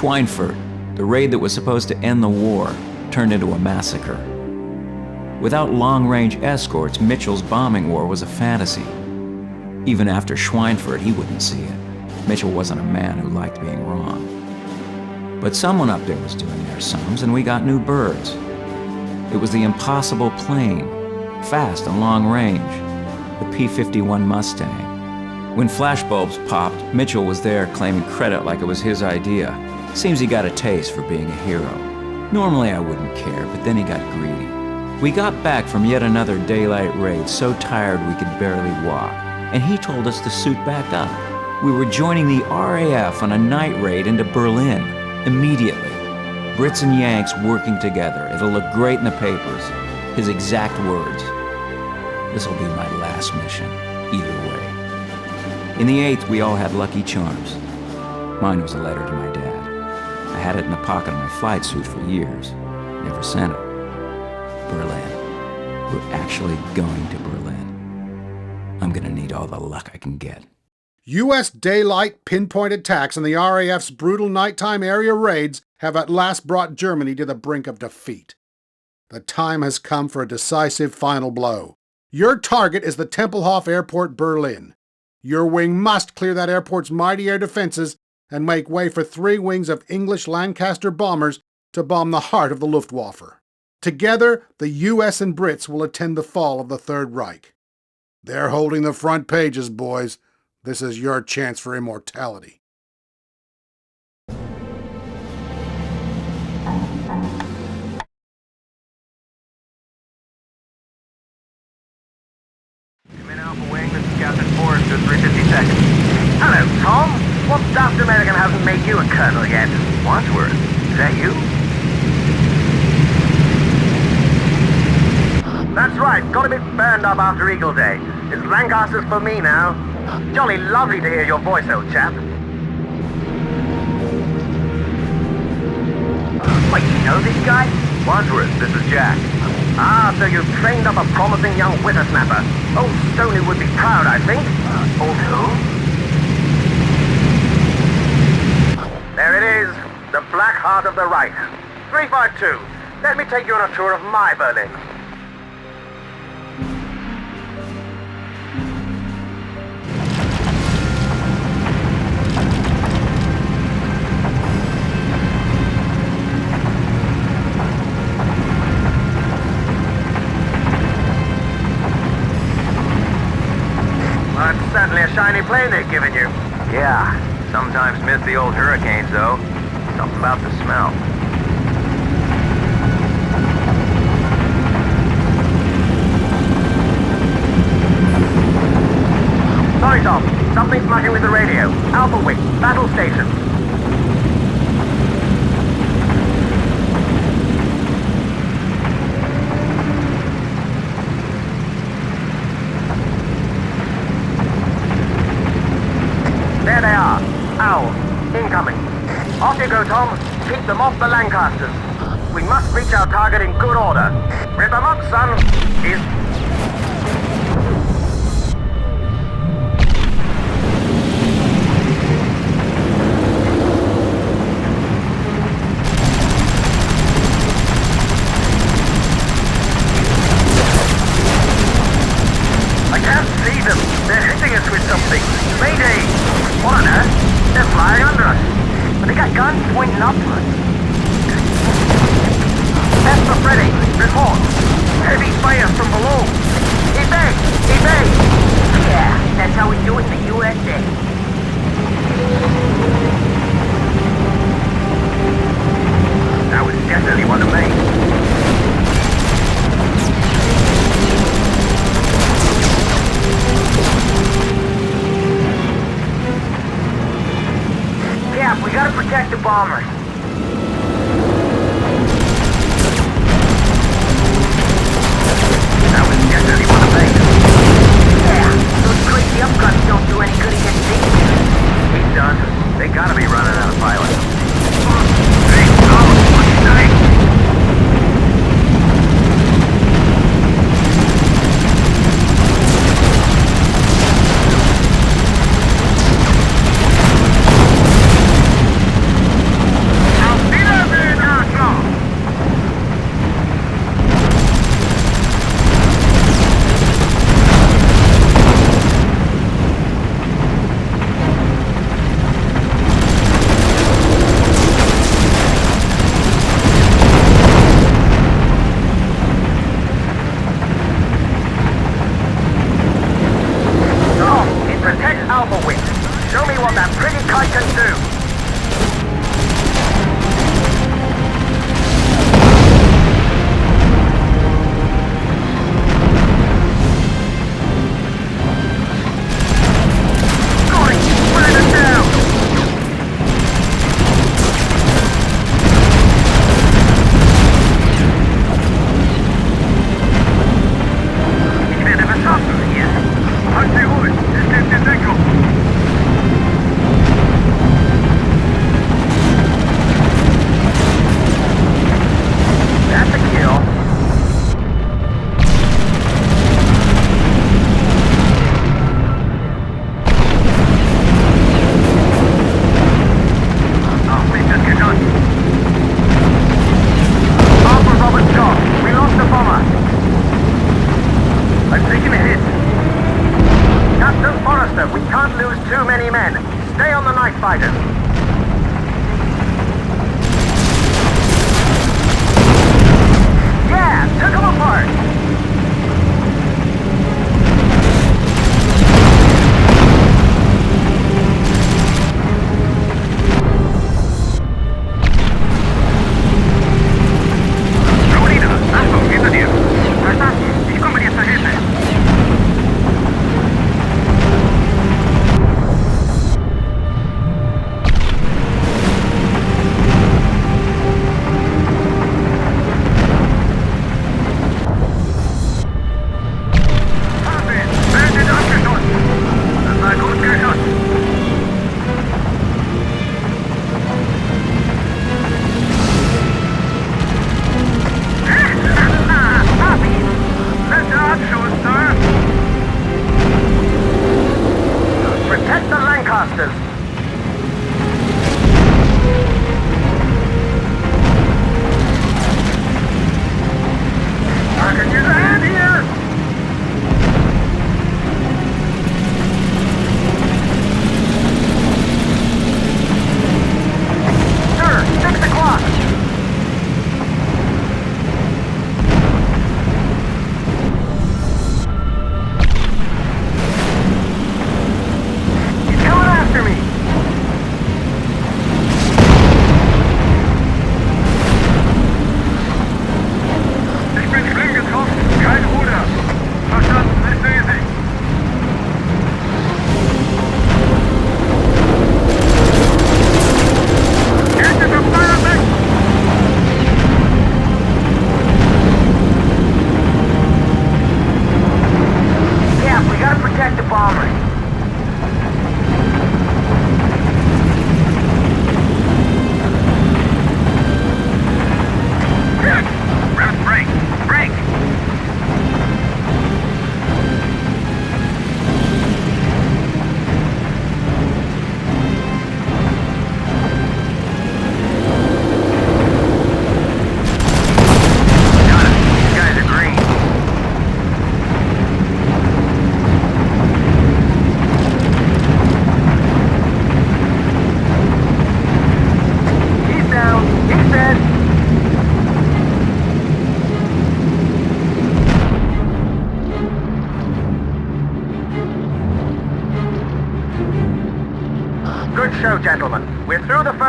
Schweinfurt, the raid that was supposed to end the war turned into a massacre. Without long-range escorts, Mitchell's bombing war was a fantasy. Even after Schweinfurt, he wouldn't see it. Mitchell wasn't a man who liked being wrong. But someone up there was doing their sums, and we got new birds. It was the impossible plane, fast and long range, the P-51 Mustang. When flashbulbs popped, Mitchell was there claiming credit like it was his idea. Seems he got a taste for being a hero. Normally I wouldn't care, but then he got greedy. We got back from yet another daylight raid so tired we could barely walk, and he told us to suit back up. We were joining the RAF on a night raid into Berlin, immediately. Brits and Yanks working together. It'll look great in the papers. His exact words. This'll be my last mission, either way. In the 8th, we all had Lucky Charms. Mine was a letter to my dad. I had it in the pocket of my flight suit for years. Never sent it. Berlin. We're actually going to Berlin. I'm gonna need all the luck I can get. U.S. daylight pinpoint attacks and the RAF's brutal nighttime area raids have at last brought Germany to the brink of defeat. The time has come for a decisive final blow. Your target is the Tempelhof Airport, Berlin. Your wing must clear that airport's mighty air defenses and make way for 3 wings of English Lancaster bombers to bomb the heart of the Luftwaffe. Together, the U.S. and Brits will attend the fall of the Third Reich. They're holding the front pages, boys. This is your chance for immortality. Alpha Wing, this is Captain Forrester, 350 seconds. Hello, Tom. What daft American hasn't made you a colonel yet? Wadsworth, is that you? That's right, got a bit burned up after Eagle Day. It's Lancaster's for me now. Jolly lovely to hear your voice, old chap. Wait, you know this guy? Wadsworth, this is Jack. Ah, so you've trained up a promising young whippersnapper. Old Stoney would be proud, I think. Old who? There it is, the Black Heart of the Reich. 352, let me take you on a tour of my Berlin. That's certainly a shiny plane they've given you. Yeah, sometimes miss the old hurricanes, though. Something about the smell. Sorry, Tom. Something's mucking with the radio. Alpha Wing, battle station. There they are. Owl. Incoming. Off you go, Tom. Keep them off the Lancasters. We must reach our target in good order. Rip them up, son. I can't see them. They're hitting us with something. Mayday! What on earth? They're flying under us. But they got guns pointing upwards. That's for Freddy. Report. Heavy fire from below. Evade! Evade! Yeah, that's how we do it in the USA. That was definitely one of me. Yeah, we gotta protect the bombers. That was definitely one of these. Yeah, those crazy upcuts don't do any good against me. He's done. They gotta be running out of pilots. Hey, Tom, what do you say?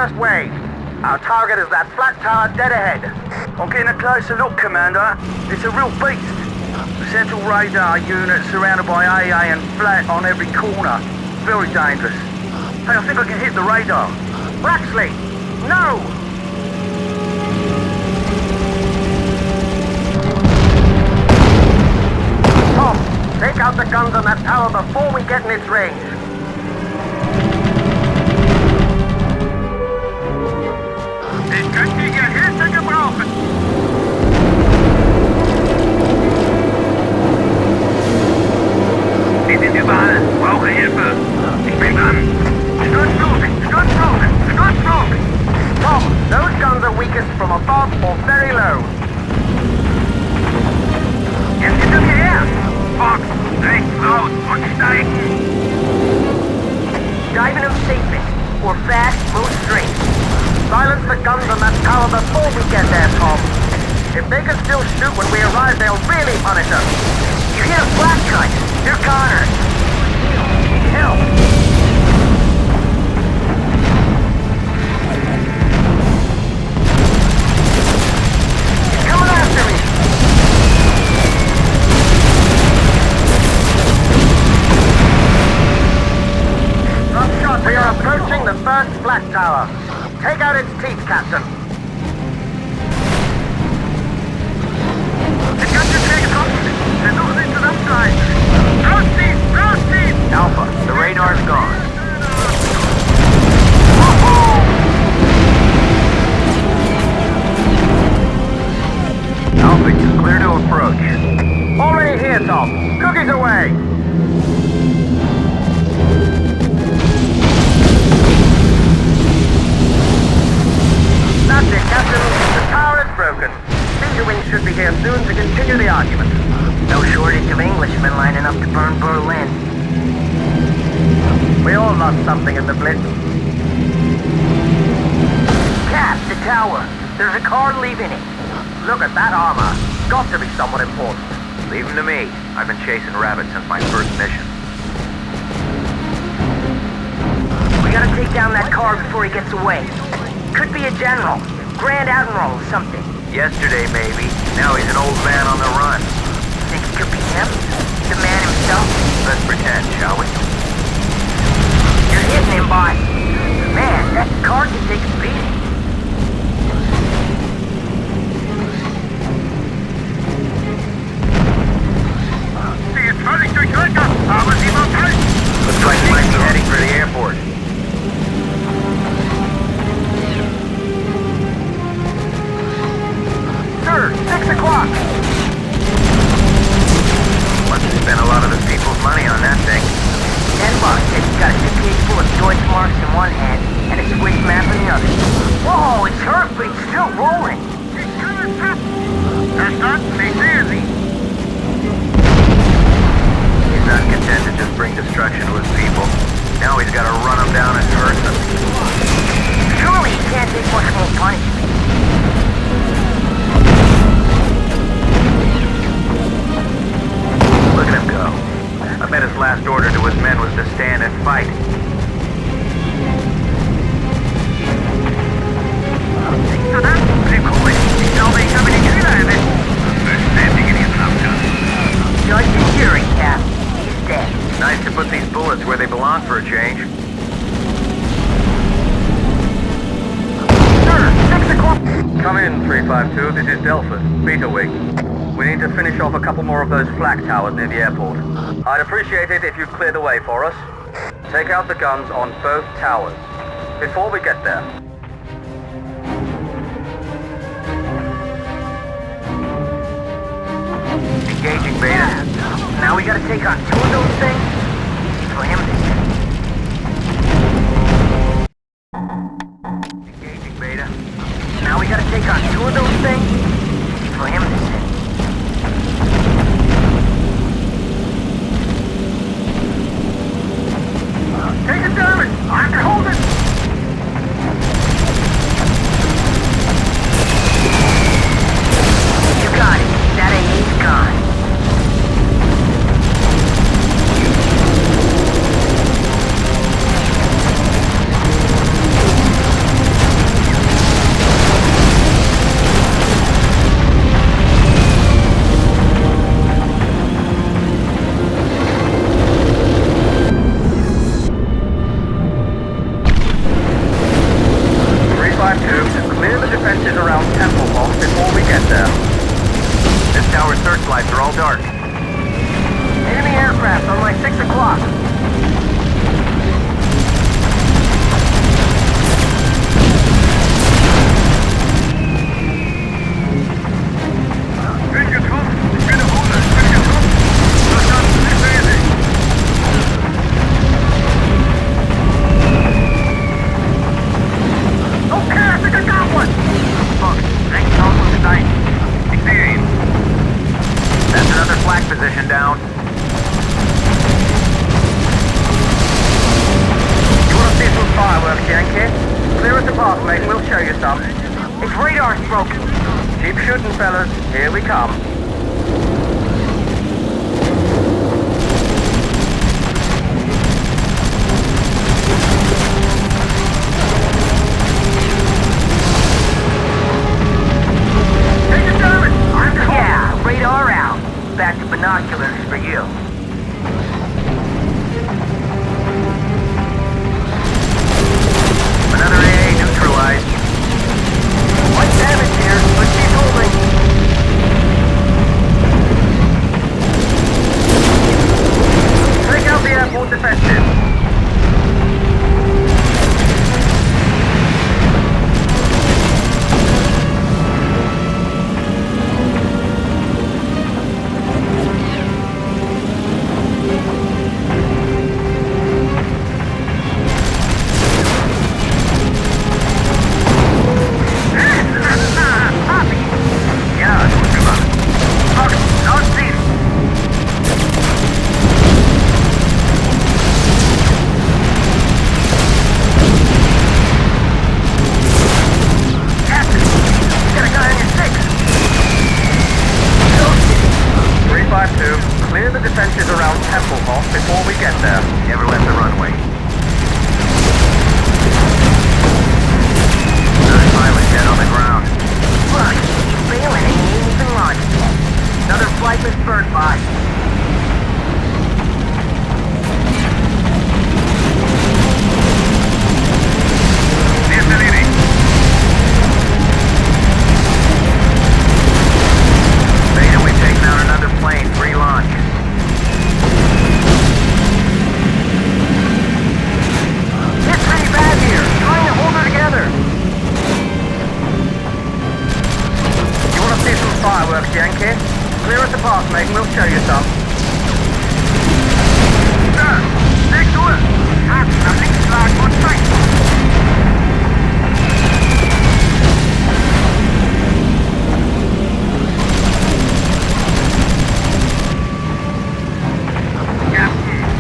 first wave. Our target is that flat tower dead ahead. I'm getting a closer look, Commander. It's a real beast. The central radar unit surrounded by AA and flat on every corner. Very dangerous. Hey, I think I can hit the radar. Waxley! No! Tom, take out the guns on that tower before we get in its range. Ich könnte hier Hilfe gebrauchen. Sie sind überall. Brauche Hilfe. Ich bin dran. Sturzflug! Sturzflug! Sturzflug! Tom, those guns are weakest from above or very low. Jetzt hinter mir her! Fox, rechts raus und steigen! Diving them safest, or fast, move straight. Silence the guns on that tower before we get there, Tom. If they can still shoot when we arrive, they'll really punish us. You hear a flash cut. You're Connor. Help! He's coming after me. We are approaching the first flat tower. Take out its teeth, Captain. Ich kann den Weg kommen. Versuchen Sie zusammenzuhalten. Rausziehen! Rausziehen! Alpha, the radar's gone. Alpha, you're clear to approach. Already here, Tom. Cookies away! That's it, Captain. The tower is broken. Major Wing should be here soon to continue the argument. No shortage of Englishmen lining up to burn Berlin. We all lost something in the Blitz. Cap, the tower. There's a car leaving it. Look at that armor. Got to be somewhat important. Leave him to me. I've been chasing rabbits since my first mission. We gotta take down that car before he gets away. Could be a general, Grand Admiral or something. Yesterday, maybe. Now he's an old man on the run. Think it could be him? The man himself? Let's pretend, shall we? You're hitting him, boss. Man, that car can take a beating. Sie ist völlig durchlöchert, aber sie wird halten. Looks like he might be heading for the airport. Sir, 6 o'clock. Must have spent a lot of the people's money on that thing. $10 said he's got a suitcase full of Deutsch marks in one hand and a Swiss map in the other. Whoa, it's hurt, but it's still rolling. He's not content to just bring destruction to his people. Now he's got to run them down and hurt them. Surely he can't take much more punishment. Look at him go. I bet his last order to his men was to stand and fight. Judge and jury, Cap. He's dead. Nice to put these bullets where they belong for a change. Sir, 6 o'clock. Come in, 352. This is Delphus, Beta Wing. We need to finish off a couple more of those flak towers near the airport. I'd appreciate it if you'd clear the way for us. Take out the guns on both towers. Before we get there. Engaging, Beta. Now we gotta take on 2 of those things? Easy for him to do. Engaging, Beta. Now we gotta take on 2 of those things? Easy for him to do. Take it, Dermot! I can hold it! You got it. That AA's gone. there. This tower's searchlights are all dark. Enemy aircraft on like 6 o'clock. Okay, I think I got one! Fuck, thanks all for the night. Experience. That's another flak position down. You want to see some fireworks, Yankee? Clear at the park, mate, and we'll show you some. Its radar's broken. Keep shooting, fellas. Here we come. Take it down! Yeah, radar out. Back to binoculars for you. Another AA neutralized. Light damage here, but she's holding. Take out the airport defensive. Clear the defenses around Templehoff before we get there. Never left the runway. Another pilot dead on the ground. Look, he's failing and he ain't even launched. Another flight was burned by. Deactivating. Beta, we've taken out another plane. Free launch. It's pretty bad here. Trying to hold her together. You want to see some fireworks, Yankee? Clear at the park, mate, and we'll show you some. Sir, next to us. Nothing flag on sight.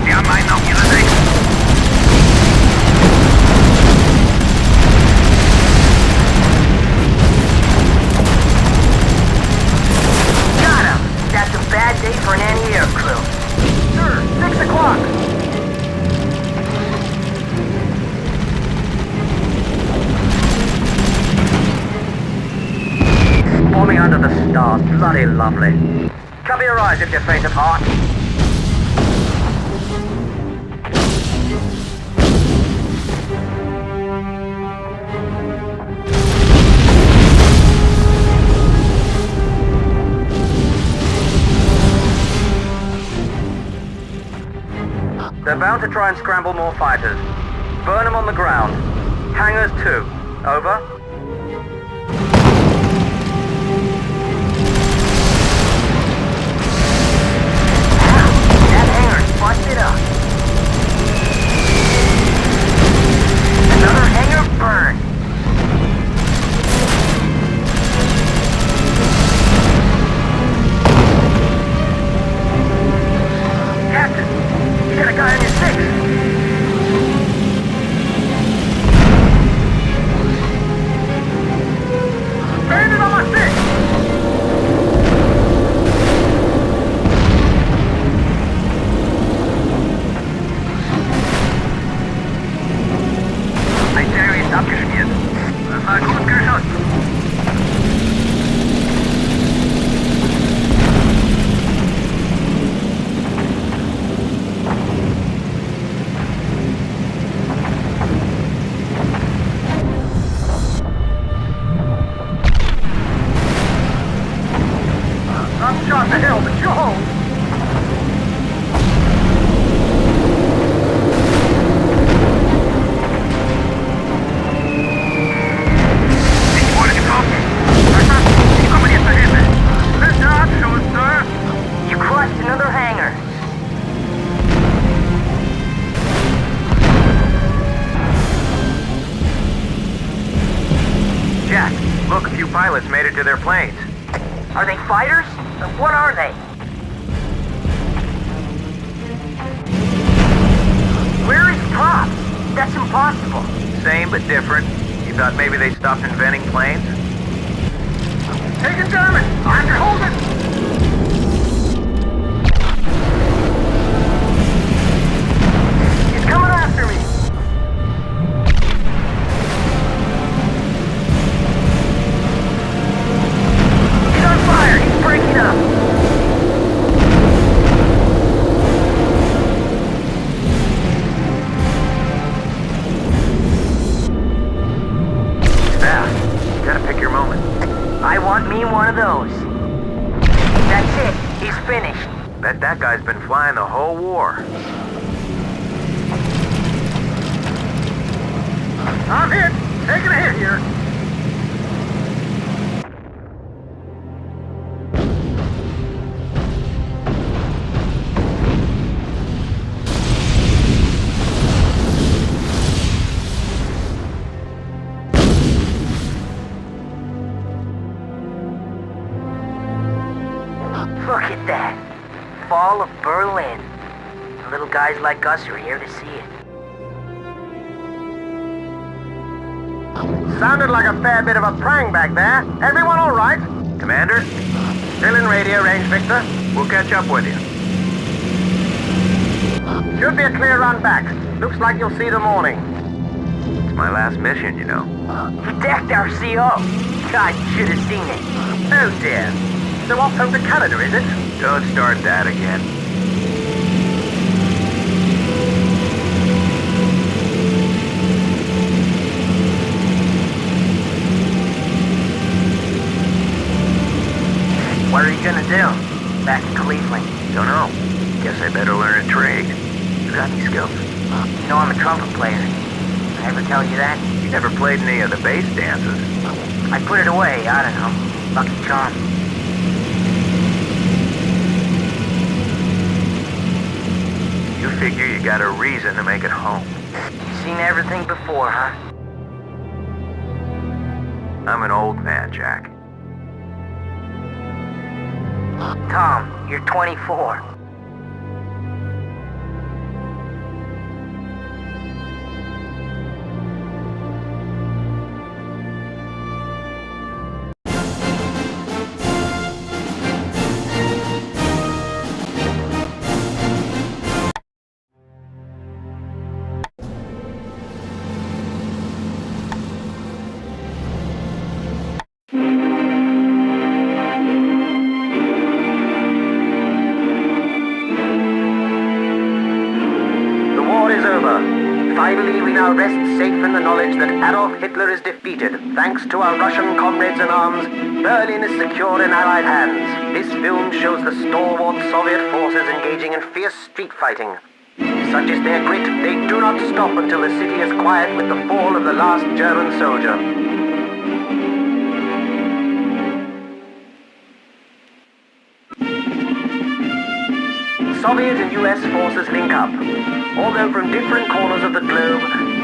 Ja, mein auf Ihre Sicht. Got him. That's a bad day for an anti-air crew. Sir, 6 o'clock. Forming under the stars, bloody lovely. Cover your eyes if you're faint of heart. They're bound to try and scramble more fighters. Burn them on the ground. Hangars 2. Over. That hangar's busted up. Another hangar burned. Captain, you got a guy on your 6. You crushed another hangar. Jack, look, a few pilots made it to their planes. Are they fighters? What are they? Where is Pop? That's impossible. Same but different. You thought maybe they stopped inventing planes? Taking damage! I can hold it! He's coming after me. He's on fire. He's breaking up. Fast. You gotta pick your moment. I want me one of those. That's it. He's finished. Bet that guy's been flying the whole war. I'm hit! Taking a hit here. Look at that. Fall of Berlin. Little guys like us are here to see it. Sounded like a fair bit of a prang back there. Everyone all right? Commander? Still in radio range, Victor. We'll catch up with you. Should be a clear run back. Looks like you'll see the morning. It's my last mission, you know. He decked our CO. God, should have seen it. Oh dear. So off home to Canada, is it? Don't start that again. What are you gonna do? Back in Cleveland. Don't know. Guess I better learn a trade. You got any skills? You know I'm a trumpet player. I ever tell you that? You never played any of the bass dances. I put it away, I don't know. Lucky charm. You figure you got a reason to make it home. Seen everything before, huh? I'm an old man, Jack. Tom, you're 24. Finally, we now rest safe in the knowledge that Adolf Hitler is defeated. Thanks to our Russian comrades in arms, Berlin is secure in Allied hands. This film shows the stalwart Soviet forces engaging in fierce street fighting. Such is their grit, they do not stop until the city is quiet with the fall of the last German soldier. Soviet and US forces link up. Although from different corners of the globe,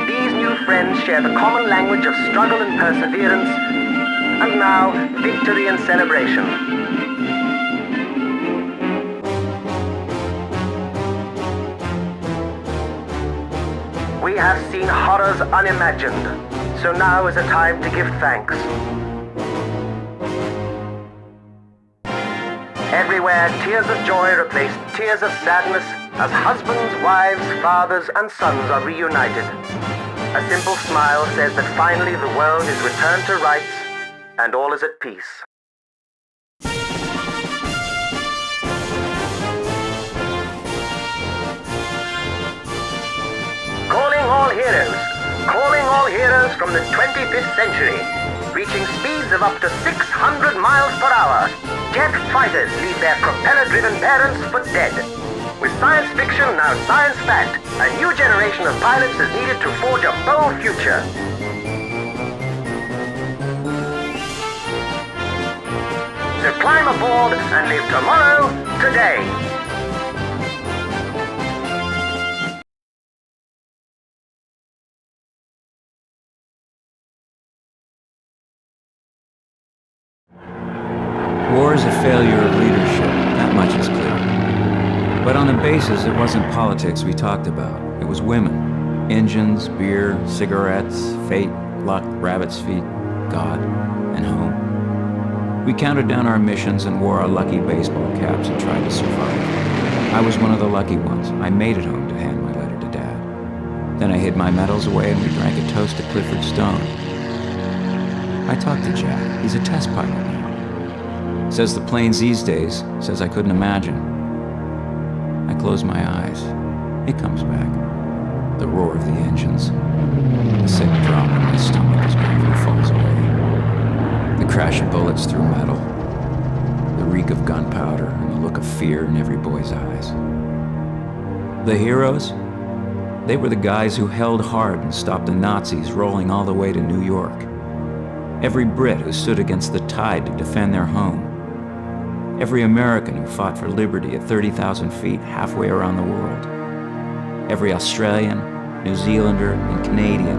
these new friends share the common language of struggle and perseverance, and now, victory and celebration. We have seen horrors unimagined, so now is a time to give thanks. Everywhere, tears of joy replace tears of sadness as husbands, wives, fathers, and sons are reunited. A simple smile says that finally the world is returned to rights and all is at peace. Calling all heroes from the 25th century, reaching speeds of up to 600 miles per hour. jet fighters leave their propeller-driven parents for dead. With science fiction now science fact, a new generation of pilots is needed to forge a bold future. So climb aboard and live tomorrow today. War is a failure of leadership, that much is clear. But on the basis, it wasn't politics we talked about. It was women. Engines, beer, cigarettes, fate, luck, rabbit's feet, God, and home. We counted down our missions and wore our lucky baseball caps and tried to survive. I was one of the lucky ones. I made it home to hand my letter to Dad. Then I hid my medals away and we drank a toast to Clifford Stone. I talked to Jack. He's a test pilot now. Says the planes these days, says I couldn't imagine. I close my eyes. It comes back. The roar of the engines. The sick drop in my stomach as gravity falls away. The crash of bullets through metal. The reek of gunpowder and the look of fear in every boy's eyes. The heroes? They were the guys who held hard and stopped the Nazis rolling all the way to New York. Every Brit who stood against the tide to defend their home. Every American who fought for liberty at 30,000 feet halfway around the world. Every Australian, New Zealander, and Canadian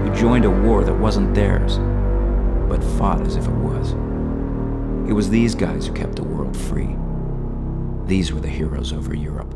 who joined a war that wasn't theirs, but fought as if it was. It was these guys who kept the world free. These were the heroes over Europe.